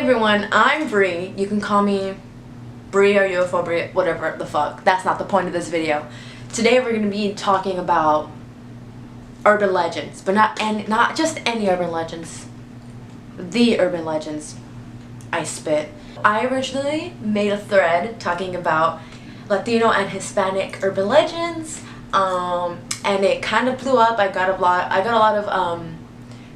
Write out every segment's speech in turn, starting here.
everyone, I'm Bree. You can call me Bree or UFO Bree, whatever the fuck. That's not the point of this video. Today we're going to be talking about urban legends, but not just any urban legends. The urban legends. I spit. I originally made a thread talking about Latino and Hispanic urban legends, and it kind of blew up. I got a lot of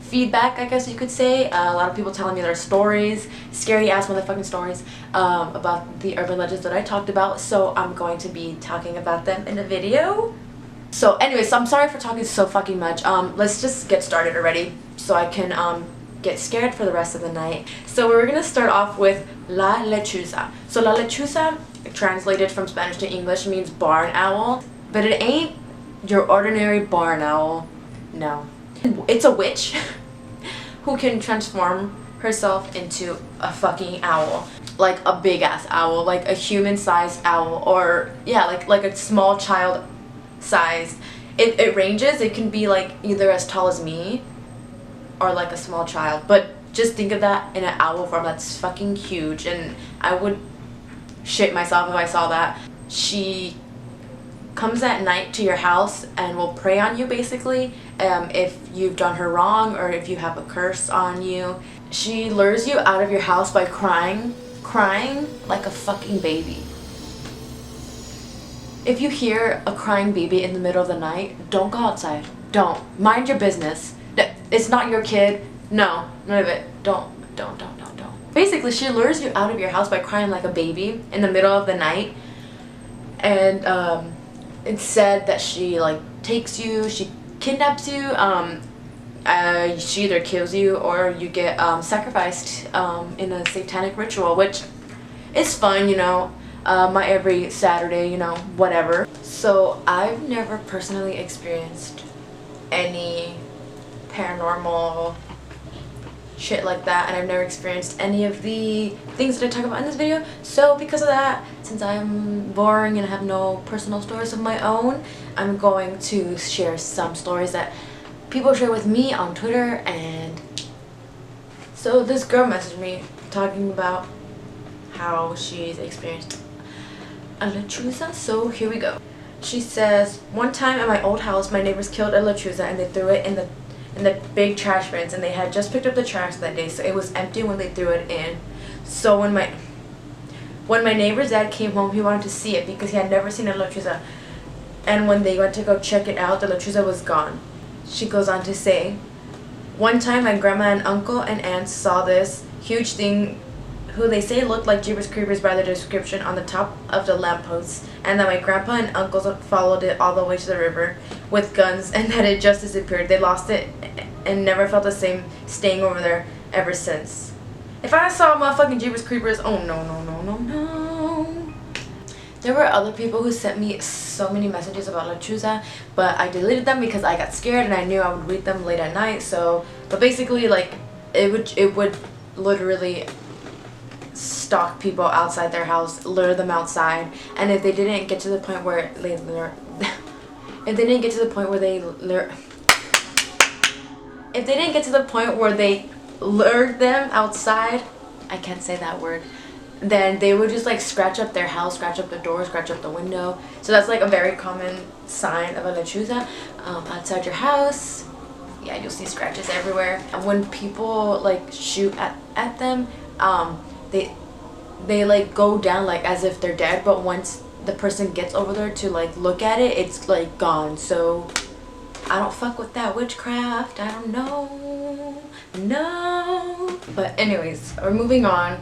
feedback, I guess you could say. A lot of people telling me their stories, scary ass motherfucking stories, about the urban legends that I talked about. So I'm going to be talking about them in a video. So anyways, I'm sorry for talking so fucking much. Let's just get started already so I can get scared for the rest of the night. So we're gonna start off with La Lechuza. So La Lechuza, translated from Spanish to English, means barn owl, but it ain't your ordinary barn owl. No, it's a witch who can transform herself into a fucking owl, like a big ass owl, like a human-sized owl, or yeah, like a small child sized. It ranges. It can be like either as tall as me or like a small child, but just think of that in an owl form. That's fucking huge, and I would shit myself if I saw that. She comes at night to your house and will prey on you, basically, if you've done her wrong or if you have a curse on you. She lures you out of your house by crying like a fucking baby. If you hear a crying baby in the middle of the night, don't go outside. Don't. Mind your business. It's not your kid. No, none of it. Don't. Basically, she lures you out of your house by crying like a baby in the middle of the night, and it's said that she like takes you, she kidnaps you, she either kills you or you get sacrificed in a satanic ritual, which is fun, you know, my every Saturday, you know, whatever. So I've never personally experienced any paranormal shit like that, and I've never experienced any of the things that I talk about in this video. So because of that, since I'm boring and have no personal stories of my own, I'm going to share some stories that people share with me on Twitter. And so this girl messaged me talking about how she's experienced a lechuza. So here we go. She says, one time at my old house, my neighbors killed a lechuza and they threw it in the big trash bins, and they had just picked up the trash that day, so it was empty when they threw it in. So when my neighbor's dad came home, he wanted to see it because he had never seen a lechuza, and when they went to go check it out, the lechuza was gone. She goes on to say, one time my grandma and uncle and aunts saw this huge thing who they say looked like Jeepers Creepers by the description on the top of the lamppost, and that my grandpa and uncles followed it all the way to the river with guns, and that it just disappeared. They lost it and never felt the same staying over there ever since. If I saw motherfucking Jeepers Creepers, oh no. There were other people who sent me so many messages about lechuza, but I deleted them because I got scared and I knew I would read them late at night. So, but basically, like, it would literally stalk people outside their house, lure them outside, and if they didn't get to the point where they lured them outside, I can't say that word, then they would just like scratch up their house, scratch up the door, scratch up the window. So that's like a very common sign of a lechuza. Outside your house, yeah, you'll see scratches everywhere. And when people like shoot at them, they like go down like as if they're dead, but once the person gets over there to like look at it, it's like gone. So I don't fuck with that witchcraft. I don't know. No. But anyways, we're moving on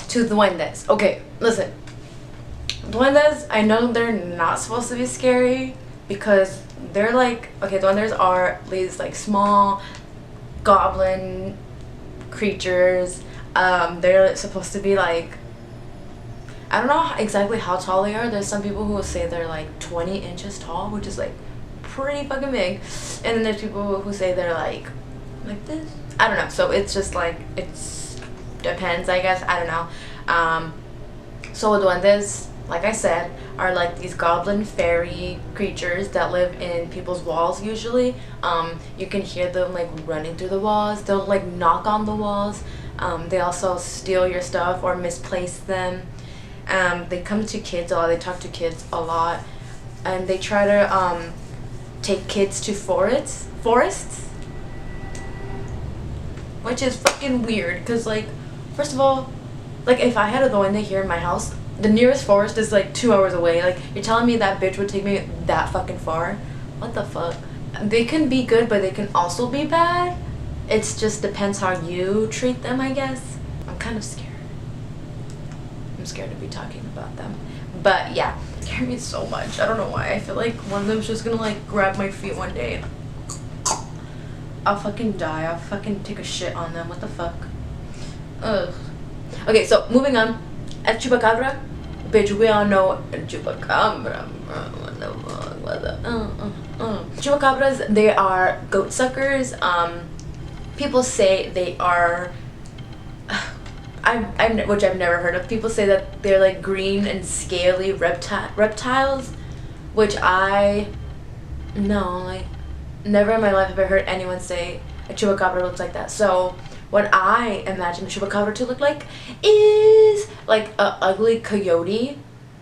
to duendes. Okay, listen. Duendes, I know they're not supposed to be scary because they're like, okay, duendes are these like small goblin creatures. They're supposed to be like, I don't know exactly how tall they are. There's some people who will say they're like 20 inches tall, which is like pretty fucking big, and then there's people who say they're like this. I don't know. So it's just like, it's depends, I guess. I don't know. So duendes like I said, are like these goblin fairy creatures that live in people's walls usually. You can hear them like running through the walls. They'll like knock on the walls. They also steal your stuff or misplace them. They come to kids a lot. They talk to kids a lot. And they try to take kids to forests. Which is fucking weird because, like, first of all, like, if I had a go in here in my house, the nearest forest is like 2 hours away. Like, you're telling me that bitch would take me that fucking far? What the fuck? They can be good, but they can also be bad. It just depends how you treat them, I guess. I'm kind of scared. I'm scared to be talking about them. But yeah, they scare me so much. I don't know why. I feel like one of them's just gonna like grab my feet one day. I'll fucking die. I'll fucking take a shit on them. What the fuck? Ugh. Okay, so moving on. At Chupacabra, bitch, we all know Chupacabra. What the Chupacabras, they are goat suckers. People say they are. Which I've never heard of. People say that they're like green and scaly reptiles, which like never in my life have I heard anyone say a chupacabra looks like that. So what I imagine a chupacabra to look like is like a ugly coyote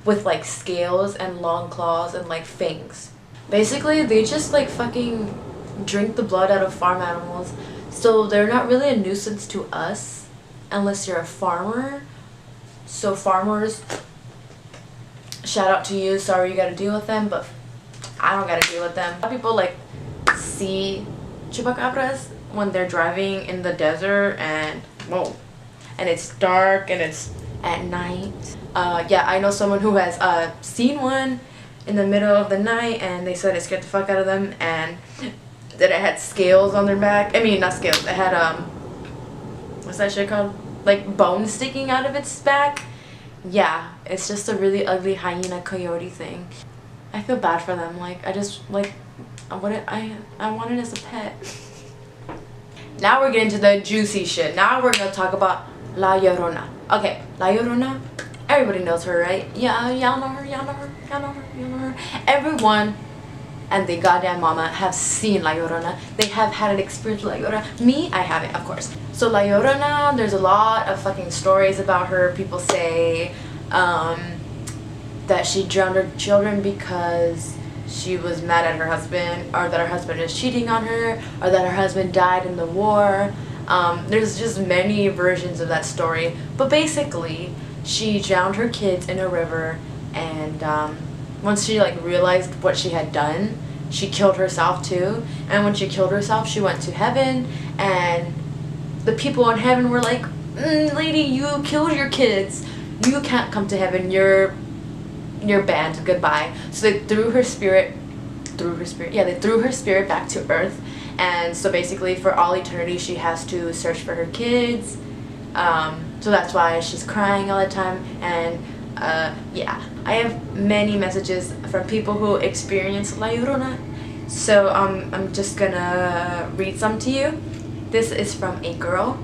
with like scales and long claws and like fangs. Basically, they just like fucking drink the blood out of farm animals. So they're not really a nuisance to us unless you're a farmer. So farmers, shout out to you. Sorry you gotta deal with them, but I don't gotta deal with them. People like see chupacabras when they're driving in the desert and whoa, and it's dark and it's at night. Yeah, I know someone who has seen one in the middle of the night, and they said it scared the fuck out of them, and that it had scales on their back. I mean, not scales. It had what's that shit called? Like bones sticking out of its back. Yeah, it's just a really ugly hyena coyote thing. I feel bad for them. Like I just like I want it as a pet. Now we're getting to the juicy shit. Now we're gonna talk about La Llorona. Okay, La Llorona. Everybody knows her, right? Yeah, y'all know her, y'all know her, y'all know her, y'all know her. Everyone and the goddamn mama have seen La Llorona. They have had an experience with La Llorona. Me, I haven't, of course. So La Llorona, there's a lot of fucking stories about her. People say that she drowned her children because she was mad at her husband, or that her husband is cheating on her, or that her husband died in the war. There's just many versions of that story. But basically, she drowned her kids in a river, and once she like realized what she had done, she killed herself too. And when she killed herself, she went to heaven, and the people in heaven were like, lady, you killed your kids. You can't come to heaven. You're banned. Goodbye. So they threw her spirit back to earth. And so basically for all eternity she has to search for her kids. So that's why she's crying all the time. And yeah, I have many messages from people who experience La Llorona. So I'm just gonna read some to you. This is from a girl.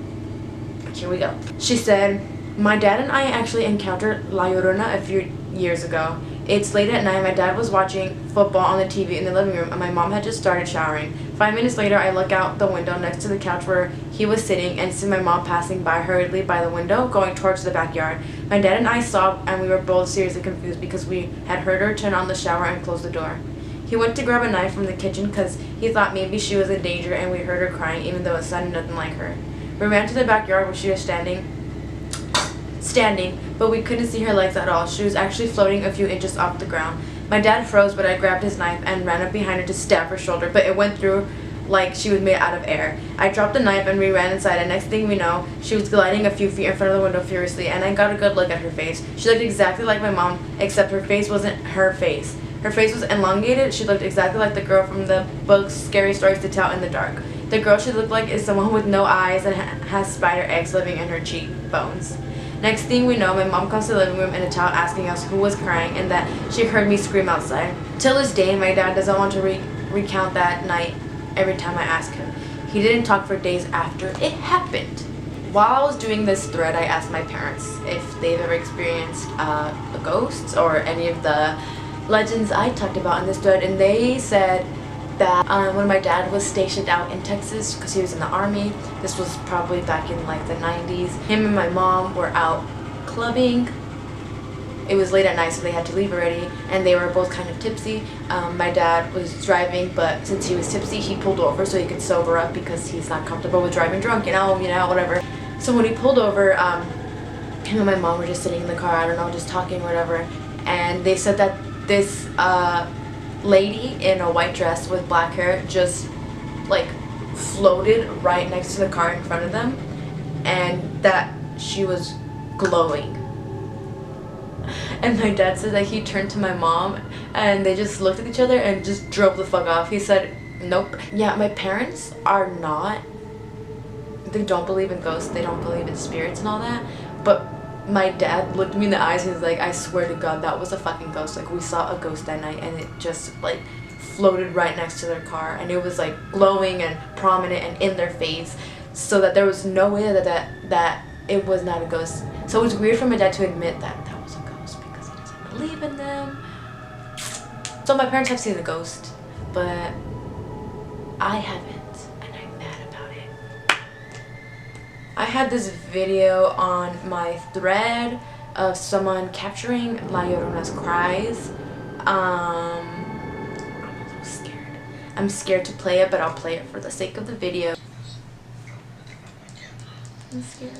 Here we go. She said, my dad and I actually encountered La Llorona a few years ago. It's late at night. My dad was watching football on the TV in the living room, and my mom had just started showering. 5 minutes later, I look out the window next to the couch where he was sitting and see my mom passing by hurriedly by the window, going towards the backyard. My dad and I saw, and we were both seriously confused because we had heard her turn on the shower and close the door. He went to grab a knife from the kitchen because he thought maybe she was in danger, and we heard her crying even though it sounded nothing like her. We ran to the backyard where she was standing, but we couldn't see her legs at all. She was actually floating a few inches off the ground. My dad froze, but I grabbed his knife and ran up behind her to stab her shoulder, but it went through like she was made out of air. I dropped the knife and we ran inside, and next thing we know, she was gliding a few feet in front of the window furiously, and I got a good look at her face. She looked exactly like my mom, except her face wasn't her face. Her face was elongated. She looked exactly like the girl from the book Scary Stories to Tell in the Dark. The girl she looked like is someone with no eyes and has spider eggs living in her cheekbones. Next thing we know, my mom comes to the living room in a towel asking us who was crying and that she heard me scream outside. Till this day, my dad doesn't want to recount that night every time I ask him. He didn't talk for days after it happened. while I was doing this thread, I asked my parents if they've ever experienced a ghost or any of the legends I talked about in this thread, and they said that when my dad was stationed out in Texas because he was in the army, this was probably back in like the 90s, him and my mom were out clubbing. It was late at night, so they had to leave already, and they were both kind of tipsy. My dad was driving, but since he was tipsy, he pulled over so he could sober up because he's not comfortable with driving drunk, you know, whatever. So when he pulled over, him and my mom were just sitting in the car, I don't know, just talking, whatever, and they said that this lady in a white dress with black hair just like floated right next to the car in front of them, and that she was glowing. And my dad said that he turned to my mom and they just looked at each other and just drove the fuck off. He said, nope. Yeah, my parents are not, they don't believe in ghosts, they don't believe in spirits and all that, but my dad looked me in the eyes and was like, I swear to God, that was a fucking ghost. Like, we saw a ghost that night and it just like floated right next to their car, and it was like glowing and prominent and in their face, so that there was no way that it was not a ghost. So it was weird for my dad to admit that that was a ghost because he doesn't believe in them. So my parents have seen a ghost, but I haven't, and I'm mad about it. I had this video on my thread of someone capturing La Llorona's cries. I'm a little scared. I'm scared to play it, but I'll play it for the sake of the video. I'm scared.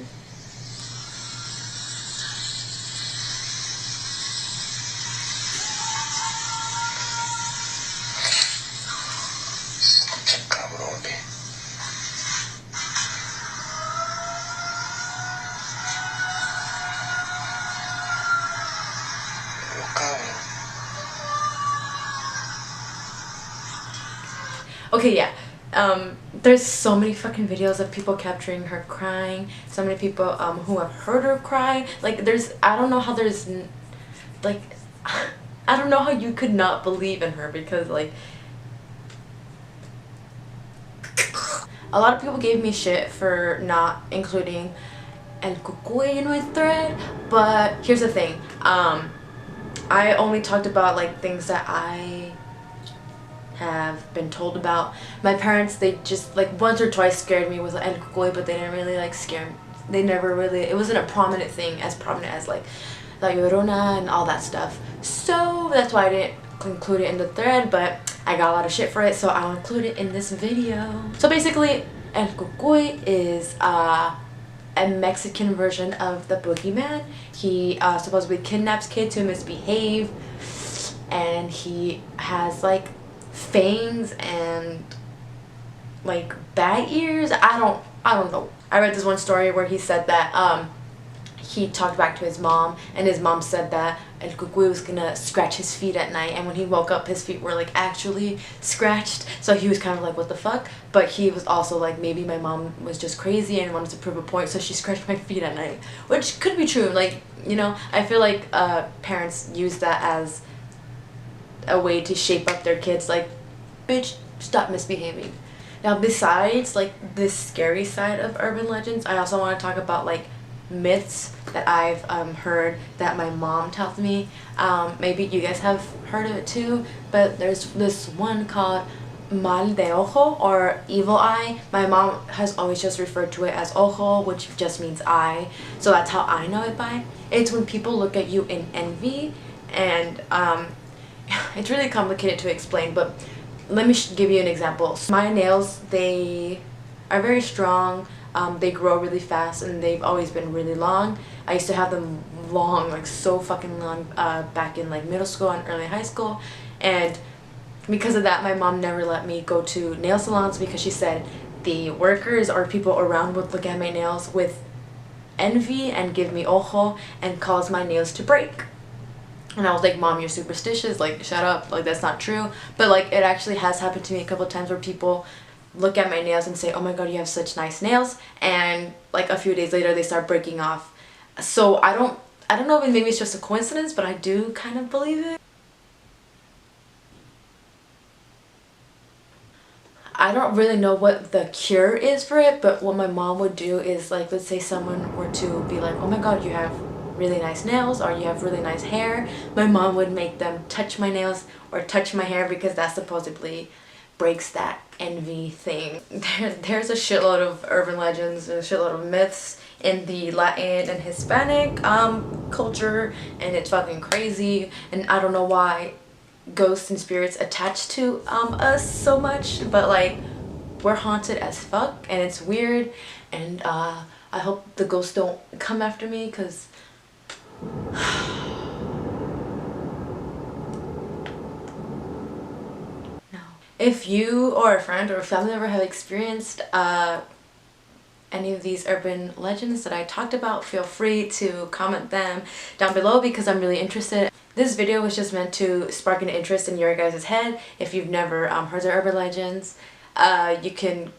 Okay, yeah. There's so many fucking videos of people capturing her crying. So many people who have heard her cry. Like, I don't know how like, I don't know how you could not believe in her, because like, a lot of people gave me shit for not including El Cucuy in my thread, but here's the thing. I only talked about like things that I have been told about. My parents, they just like once or twice scared me with El Cucuy, but they didn't really like scare me. They never really, it wasn't a prominent thing, as prominent as like La Llorona and all that stuff. So that's why I didn't include it in the thread, but I got a lot of shit for it, so I'll include it in this video. So basically, El Cucuy is a Mexican version of the boogeyman. He supposedly kidnaps kids who misbehave, and he has like fangs and like bat ears. I don't know. I read this one story where he said that he talked back to his mom, and his mom said that El Cucuy was gonna scratch his feet at night, and when he woke up his feet were like actually scratched, so he was kind of like, what the fuck? But he was also like, maybe my mom was just crazy and wanted to prove a point, so she scratched my feet at night, which could be true. Like, you know, I feel like parents use that as a way to shape up their kids, like, bitch, stop misbehaving. Now, besides like this scary side of urban legends, I also want to talk about like myths that I've heard that my mom tells me. Maybe you guys have heard of it too, but there's this one called mal de ojo, or evil eye. My mom has always just referred to it as ojo, which just means eye, so that's how I know it by. It's when people look at you in envy, and it's really complicated to explain, but let me give you an example. So my nails, they are very strong. They grow really fast, and they've always been really long. I used to have them long, like so fucking long, back in like middle school and early high school, and because of that my mom never let me go to nail salons, because she said the workers or people around would look at my nails with envy and give me ojo and cause my nails to break. And I was like, Mom, you're superstitious, like shut up, like that's not true. But like it actually has happened to me a couple of times where people look at my nails and say, oh my god, you have such nice nails, and like a few days later they start breaking off. So I don't know if maybe it's just a coincidence, but I do kind of believe it. I don't really know what the cure is for it, but what my mom would do is, like, let's say someone were to be like, oh my god, you have really nice nails or you have really nice hair, my mom would make them touch my nails or touch my hair because that supposedly breaks that envy thing. There's a shitload of urban legends, a shitload of myths in the Latin and Hispanic culture, and it's fucking crazy, and I don't know why ghosts and spirits attach to us so much, but like we're haunted as fuck and it's weird, and I hope the ghosts don't come after me, because no. If you or a friend or a family member have experienced any of these urban legends that I talked about, feel free to comment them down below because I'm really interested. This video was just meant to spark an interest in your guys' head. If you've never heard of urban legends, you can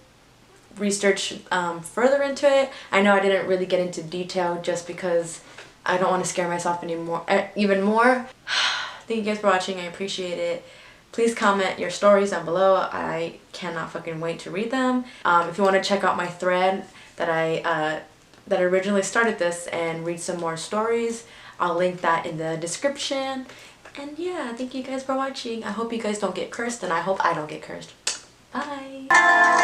research further into it. I know I didn't really get into detail just because I don't want to scare myself anymore, even more. Thank you guys for watching. I appreciate it. Please comment your stories down below. I cannot fucking wait to read them. If you want to check out my thread that I originally started this and read some more stories, I'll link that in the description. And yeah, thank you guys for watching. I hope you guys don't get cursed, and I hope I don't get cursed. Bye!